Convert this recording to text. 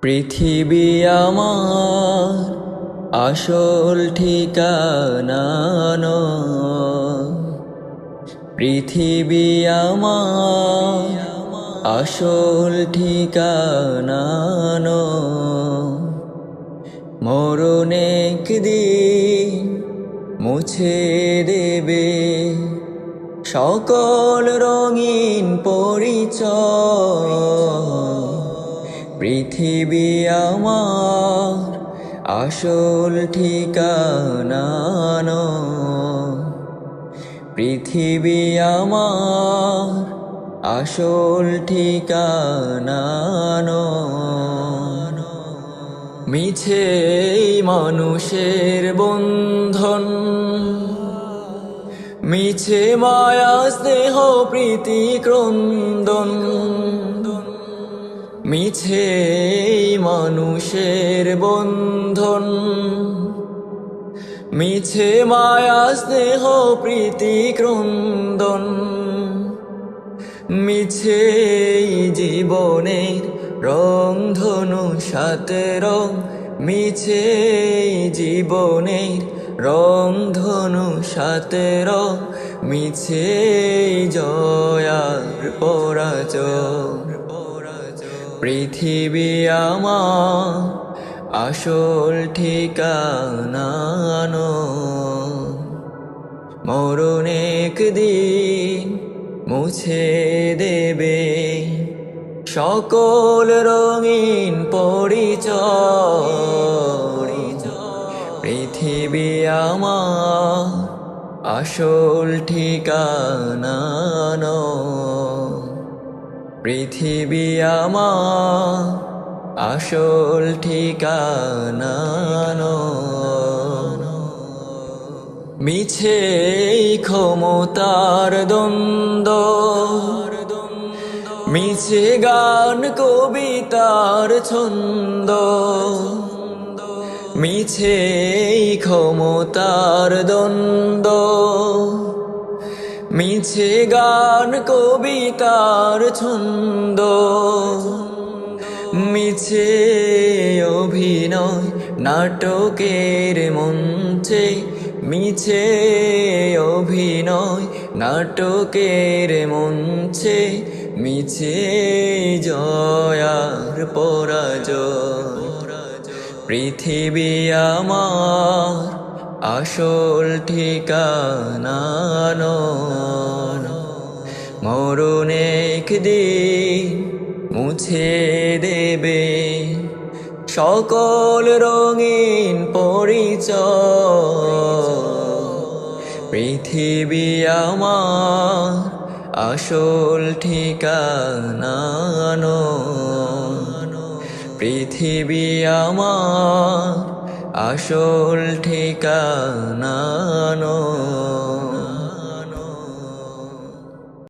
পৃথিবী আমার আসল ঠিকানা নয়। পৃথিবী আমার আসল ঠিকানা নয়। মরণ একদিন মুছে দেবে সকল রঙিন পরিচয়। পৃথিবী আমার আসল ঠিকানা নয়। পৃথিবী আমার আসল ঠিকানা নয়। মিছে মানুষের বন্ধন, মিছে মায়া স্নেহ প্রীতি ক্রন্দন। মিছে মানুষের বন্ধন, মিছে মায়া স্নেহ প্রীতি ক্রন্দন। মিছে জীবনের রং ধনু সাথে রং, মিছে জীবনের রং ধনু সাথে রং। মিছে জয়ার পরাজয়। পৃথিবী আমার আসল ঠিকানা নয়। মরণ একদিন মুছে দেবে সকল রঙিন পরিচয়। পৃথিবী আমার আসল ঠিকানা নয়। পৃথিবী আমার আসল ঠিকানা নয়। মিছে ক্ষমতার দ্বন্দ্ব, মিছে গান কবিতার ছন্দ। মিছে ক্ষমতার দ্বন্দ্ব, মিছে গান কবিতার ছন্দ। মিছে অভিনয় নাটকের মঞ্চে, মিছে অভিনয় নাটকের মঞ্চে। মিছে জয়ার পরাজয়। পৃথিবী আমার আসল ঠিকানা নয়। মরণ একদিন মুছে দেবে সকল রঙিন পরিচয়। পৃথিবী আমার আসল ঠিকানা নয়। পৃথিবী আমার আসল ঠিকানা নয়।